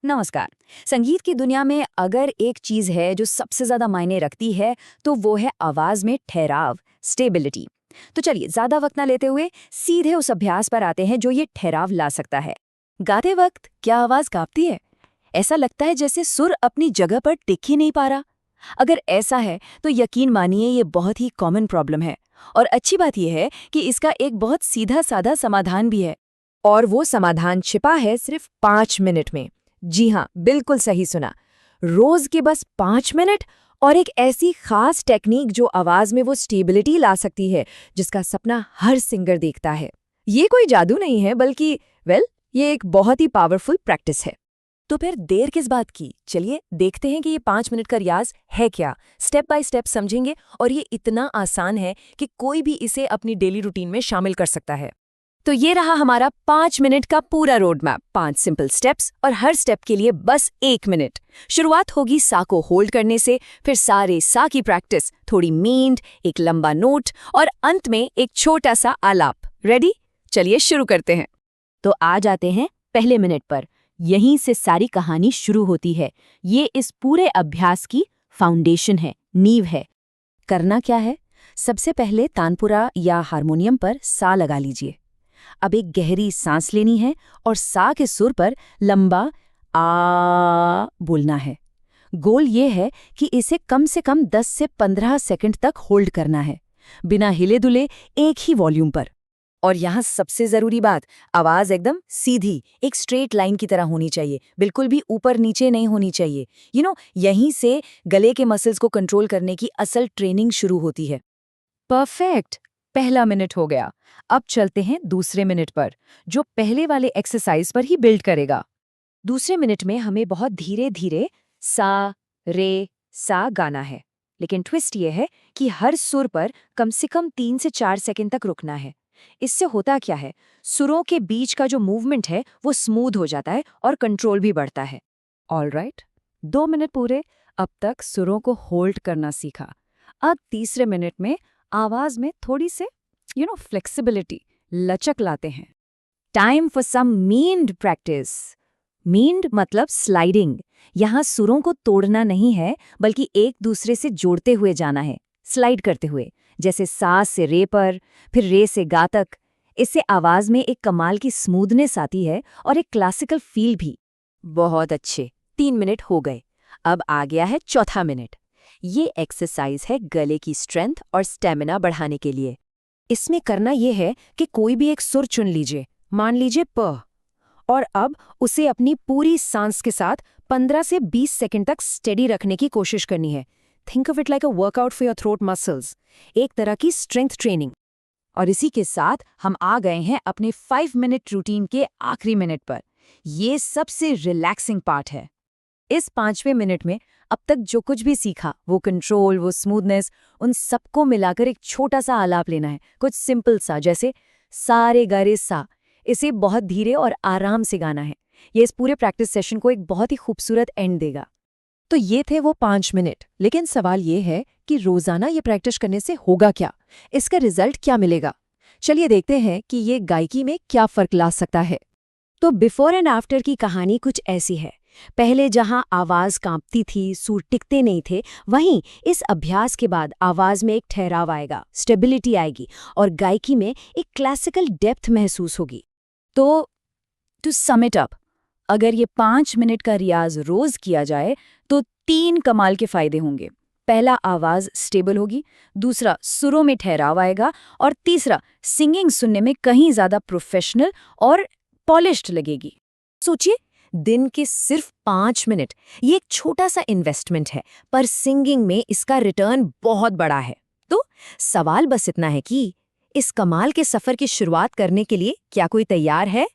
नमस्कार। संगीत की दुनिया में अगर एक चीज है जो सबसे ज्यादा मायने रखती है तो वो है आवाज में ठहराव, स्टेबिलिटी। तो चलिए ज्यादा वक्त ना लेते हुए सीधे उस अभ्यास पर आते हैं जो ये ठहराव ला सकता है। गाते वक्त क्या आवाज कांपती है? ऐसा लगता है जैसे सुर अपनी जगह पर टिक ही नहीं पा रहा। अगर ऐसा है तो यकीन मानिए ये बहुत ही कॉमन प्रॉब्लम है। और अच्छी बात यह है कि इसका एक बहुत सीधा साधा समाधान भी है। और वो समाधान छिपा है सिर्फ 5 मिनट में। जी हाँ, बिल्कुल सही सुना। रोज के बस 5 मिनट और एक ऐसी खास टेक्निक जो आवाज में वो स्टेबिलिटी ला सकती है जिसका सपना हर सिंगर देखता है। ये कोई जादू नहीं है बल्कि ये एक बहुत ही पावरफुल प्रैक्टिस है। तो फिर देर किस बात की? चलिए देखते हैं कि ये 5 मिनट का रियाज है क्या। स्टेप बाय स्टेप समझेंगे और ये इतना आसान है कि कोई भी इसे अपनी डेली रूटीन में शामिल कर सकता है। तो ये रहा हमारा 5 मिनट का पूरा रोड मैप। 5 सिंपल स्टेप्स और हर स्टेप के लिए बस 1 मिनट। शुरुआत होगी सा को होल्ड करने से, फिर सारे सा की प्रैक्टिस, थोड़ी मींड, एक लंबा नोट और अंत में एक छोटा सा आलाप। रेडी? चलिए शुरू करते हैं। तो आ जाते हैं पहले मिनट पर। यहीं से सारी कहानी शुरू होती है। ये इस पूरे अभ्यास की फाउंडेशन है, नींव है। करना क्या है? सबसे पहले तानपुरा या हारमोनियम पर सा लगा लीजिए। अब एक गहरी सांस लेनी है और सा के सुर पर लंबा आ बोलना है। गोल ये है कि इसे कम से कम 10 से 15 सेकंड तक होल्ड करना है, बिना हिले दुले, एक ही वॉल्यूम पर। और यहाँ सबसे जरूरी बात, आवाज एकदम सीधी, एक स्ट्रेट लाइन की तरह होनी चाहिए, बिल्कुल भी ऊपर नीचे नहीं होनी चाहिए। यहीं से गले के मसल्स को कंट्रोल करने की असल ट्रेनिंग शुरू होती है। परफेक्ट। पहला मिनट हो गया। अब चलते हैं दूसरे मिनट पर, जो पहले वाले एक्सरसाइज पर ही बिल्ड करेगा। दूसरे मिनट में हमें बहुत धीरे धीरे सा, रे, सा गाना है। लेकिन ट्विस्ट ये है कि हर सुर पर कम से कम 3 से 4 सेकंड तक रुकना है। इससे होता क्या है, सुरों के बीच का जो मूवमेंट है वो स्मूथ हो जाता है और कंट्रोल भी बढ़ता है। ऑलराइट, 2 मिनट पूरे। अब तक सुरों को होल्ड करना सीखा। अब तीसरे मिनट में आवाज में थोड़ी से फ्लेक्सिबिलिटी, लचक लाते हैं। Time for some meend practice. Meend मतलब स्लाइडिंग। यहाँ सुरों को तोड़ना नहीं है बल्कि एक दूसरे से जोड़ते हुए जाना है, स्लाइड करते हुए, जैसे सा से रे पर, फिर रे से गा तक। इससे आवाज में एक कमाल की स्मूथनेस आती है और एक क्लासिकल फील भी। बहुत अच्छे, 3 मिनट हो गए। अब आ गया है चौथा मिनट। ये एक्सरसाइज है गले की स्ट्रेंथ और स्टेमिना बढ़ाने के लिए। इसमें करना यह है कि कोई भी एक सुर चुन लीजिए, मान लीजिए प, और अब उसे अपनी पूरी सांस के साथ 15 से 20 सेकंड तक स्टेडी रखने की कोशिश करनी है। Think of it like a workout for your throat muscles, एक तरह की स्ट्रेंथ ट्रेनिंग। और इसी के साथ हम आ गए हैं अपने 5 मिनट रूटीन के आखिरी मिनट पर। ये सबसे रिलैक्सिंग पार्ट है। इस 5वें मिनट में अब तक जो कुछ भी सीखा, वो कंट्रोल, वो स्मूथनेस, उन सबको मिलाकर एक छोटा सा आलाप लेना है, कुछ सिंपल सा, जैसे सारे गारे सा। इसे बहुत धीरे और आराम से गाना है। ये इस पूरे प्रैक्टिस सेशन को एक बहुत ही खूबसूरत एंड देगा। तो ये थे वो 5 मिनट। लेकिन सवाल ये है कि रोजाना ये प्रैक्टिस करने से होगा क्या? इसका रिजल्ट क्या मिलेगा? चलिए देखते हैं कि ये गायकी में क्या फर्क ला सकता है। तो बिफोर एंड आफ्टर की कहानी कुछ ऐसी है। पहले जहां आवाज कांपती थी, सुर टिकते नहीं थे, वहीं इस अभ्यास के बाद आवाज में एक ठहराव आएगा, स्टेबिलिटी आएगी और गायकी में एक क्लासिकल डेप्थ महसूस होगी। तो टू सम इट अप, अगर ये 5 मिनट का रियाज रोज किया जाए तो 3 कमाल के फायदे होंगे। पहला, आवाज स्टेबल होगी। दूसरा, सुरों में ठहराव आएगा। और तीसरा, सिंगिंग सुनने में कहीं ज्यादा प्रोफेशनल और पॉलिश्ड लगेगी। सोचिए, दिन के सिर्फ 5 मिनट, ये एक छोटा सा इन्वेस्टमेंट है, पर सिंगिंग में इसका रिटर्न बहुत बड़ा है। तो सवाल बस इतना है कि इस कमाल के सफर की शुरुआत करने के लिए क्या कोई तैयार है?